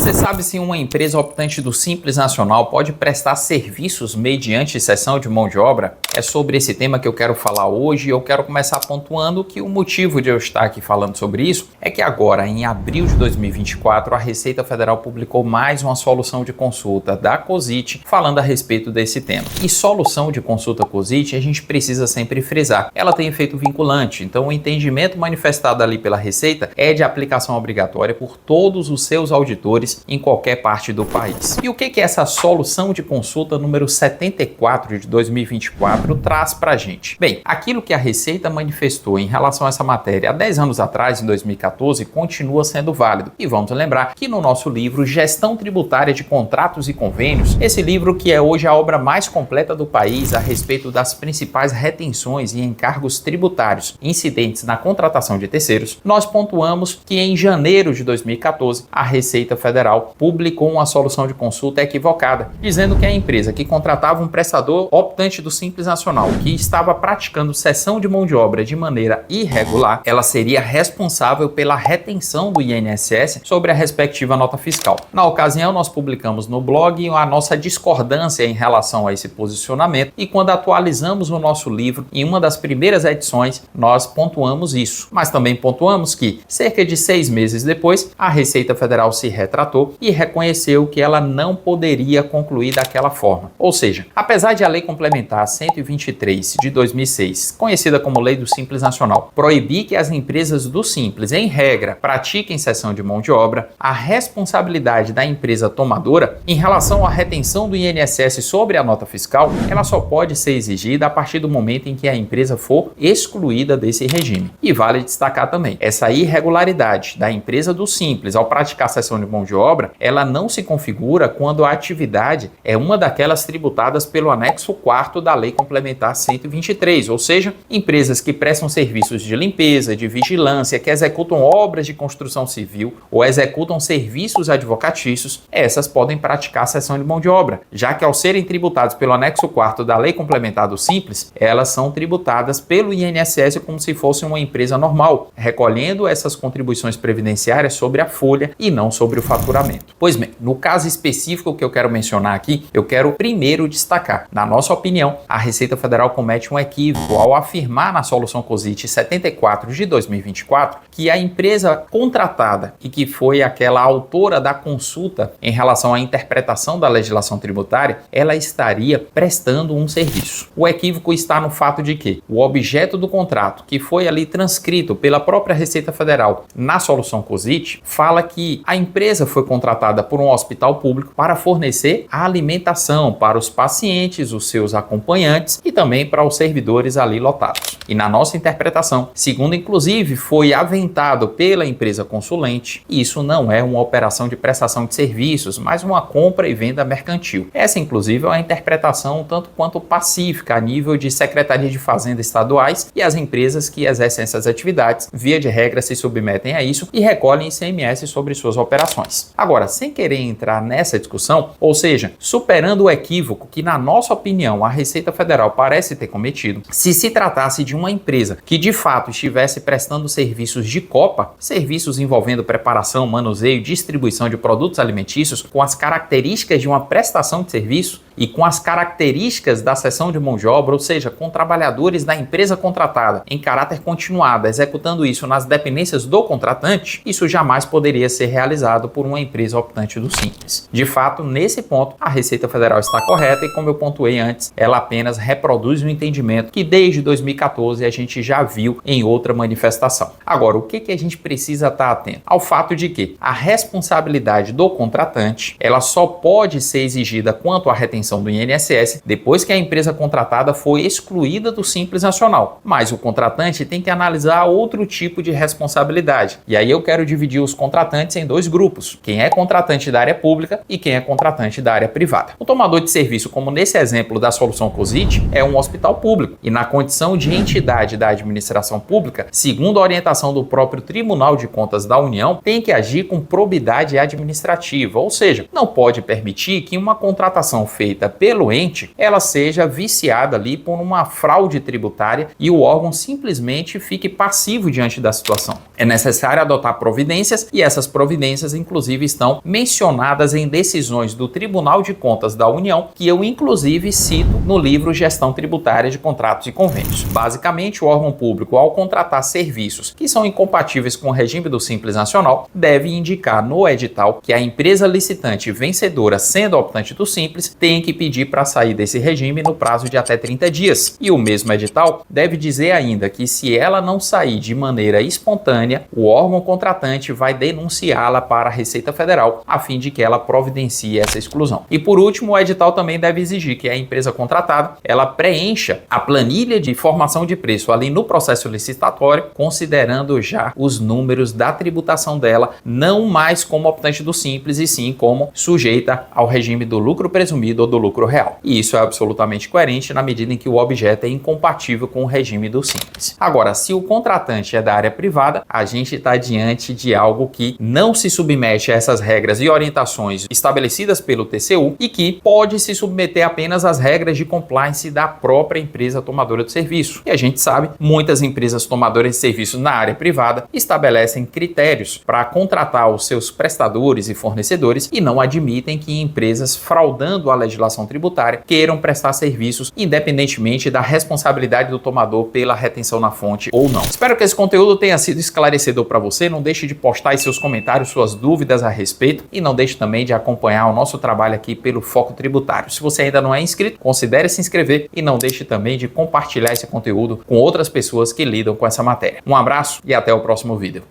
Você sabe se uma empresa optante do Simples Nacional pode prestar serviços mediante cessão de mão de obra? É sobre esse tema que eu quero falar hoje e eu quero começar pontuando que o motivo de eu estar aqui falando sobre isso é que agora, em abril de 2024, a Receita Federal publicou mais uma solução de consulta da COSIT falando a respeito desse tema. E solução de consulta COSIT, a gente precisa sempre frisar, ela tem efeito vinculante, então o entendimento manifestado ali pela Receita é de aplicação obrigatória por todos os seus auditores em qualquer parte do país. E o que essa solução de consulta número 74 de 2024 traz pra gente? Bem, aquilo que a Receita manifestou em relação a essa matéria há 10 anos atrás, em 2014, continua sendo válido. E vamos lembrar que no nosso livro Gestão Tributária de Contratos e Convênios, esse livro que é hoje a obra mais completa do país a respeito das principais retenções e encargos tributários incidentes na contratação de terceiros, nós pontuamos que em janeiro de 2014, a Receita Federal publicou uma solução de consulta equivocada, dizendo que a empresa que contratava um prestador optante do Simples Nacional, que estava praticando cessão de mão de obra de maneira irregular, ela seria responsável pela retenção do INSS sobre a respectiva nota fiscal. Na ocasião, nós publicamos no blog a nossa discordância em relação a esse posicionamento e quando atualizamos o nosso livro, em uma das primeiras edições, nós pontuamos isso. Mas também pontuamos que, cerca de 6 meses depois, a Receita Federal se retratou e reconheceu que ela não poderia concluir daquela forma. Ou seja, apesar de a Lei Complementar 123 de 2006, conhecida como Lei do Simples Nacional, proibir que as empresas do Simples, em regra, pratiquem cessão de mão de obra, a responsabilidade da empresa tomadora em relação à retenção do INSS sobre a nota fiscal, ela só pode ser exigida a partir do momento em que a empresa for excluída desse regime. E vale destacar também, essa irregularidade da empresa do Simples ao praticar cessão de mão de obra, ela não se configura quando a atividade é uma daquelas tributadas pelo anexo 4º da Lei Complementar 123, ou seja, empresas que prestam serviços de limpeza, de vigilância, que executam obras de construção civil ou executam serviços advocatícios, essas podem praticar cessão de mão de obra, já que ao serem tributadas pelo anexo 4º da Lei Complementar do Simples, elas são tributadas pelo INSS como se fosse uma empresa normal, recolhendo essas contribuições previdenciárias sobre a folha e não sobre o faturamento. Pois bem, no caso específico que eu quero mencionar aqui, eu quero primeiro destacar, na nossa opinião, a Receita Federal comete um equívoco ao afirmar na solução COSIT 74 de 2024 que a empresa contratada e que foi aquela autora da consulta em relação à interpretação da legislação tributária, ela estaria prestando um serviço. O equívoco está no fato de que o objeto do contrato, que foi ali transcrito pela própria Receita Federal na solução COSIT, fala que a empresa foi contratada por um hospital público para fornecer a alimentação para os pacientes, os seus acompanhantes e também para os servidores ali lotados. E na nossa interpretação, segundo inclusive foi aventado pela empresa consulente, isso não é uma operação de prestação de serviços, mas uma compra e venda mercantil. Essa inclusive é uma interpretação tanto quanto pacífica a nível de Secretaria de Fazenda estaduais e as empresas que exercem essas atividades, via de regra, se submetem a isso e recolhem ICMS sobre suas operações. Agora, sem querer entrar nessa discussão, ou seja, superando o equívoco que, na nossa opinião, a Receita Federal parece ter cometido, se tratasse de uma empresa que de fato estivesse prestando serviços de copa, serviços envolvendo preparação, manuseio e distribuição de produtos alimentícios com as características de uma prestação de serviço e com as características da cessão de mão de obra, ou seja, com trabalhadores da empresa contratada em caráter continuado, executando isso nas dependências do contratante, isso jamais poderia ser realizado por uma empresa optante do Simples. De fato, nesse ponto, a Receita Federal está correta e, como eu pontuei antes, ela apenas reproduz um entendimento que desde 2014 a gente já viu em outra manifestação. Agora, o que a gente precisa estar atento? Ao fato de que a responsabilidade do contratante, ela só pode ser exigida quanto à retenção do INSS depois que a empresa contratada foi excluída do Simples Nacional. Mas o contratante tem que analisar outro tipo de responsabilidade. E aí eu quero dividir os contratantes em dois grupos. Quem é contratante da área pública e quem é contratante da área privada. O tomador de serviço, como nesse exemplo da solução COSIT, é um hospital público e na condição de entidade da administração pública, segundo a orientação do próprio Tribunal de Contas da União, tem que agir com probidade administrativa, ou seja, não pode permitir que uma contratação feita pelo ente, ela seja viciada ali por uma fraude tributária e o órgão simplesmente fique passivo diante da situação. É necessário adotar providências e essas providências, inclusive, inclusive estão mencionadas em decisões do Tribunal de Contas da União, que eu inclusive cito no livro Gestão Tributária de Contratos e Convênios. Basicamente, o órgão público, ao contratar serviços que são incompatíveis com o regime do Simples Nacional, deve indicar no edital que a empresa licitante vencedora, sendo optante do Simples, tem que pedir para sair desse regime no prazo de até 30 dias. E o mesmo edital deve dizer ainda que, se ela não sair de maneira espontânea, o órgão contratante vai denunciá-la para a Receita Federal, a fim de que ela providencie essa exclusão. E por último, o edital também deve exigir que a empresa contratada ela preencha a planilha de formação de preço ali no processo licitatório, considerando já os números da tributação dela, não mais como optante do Simples, e sim como sujeita ao regime do lucro presumido ou do lucro real. E isso é absolutamente coerente na medida em que o objeto é incompatível com o regime do Simples. Agora, se o contratante é da área privada, a gente está diante de algo que não se submete a essas regras e orientações estabelecidas pelo TCU e que pode se submeter apenas às regras de compliance da própria empresa tomadora de serviço. E a gente sabe, muitas empresas tomadoras de serviço na área privada estabelecem critérios para contratar os seus prestadores e fornecedores e não admitem que empresas fraudando a legislação tributária queiram prestar serviços independentemente da responsabilidade do tomador pela retenção na fonte ou não. Espero que esse conteúdo tenha sido esclarecedor para você. Não deixe de postar aí seus comentários, suas dúvidas a respeito, e não deixe também de acompanhar o nosso trabalho aqui pelo Foco Tributário. Se você ainda não é inscrito, considere se inscrever e não deixe também de compartilhar esse conteúdo com outras pessoas que lidam com essa matéria. Um abraço e até o próximo vídeo.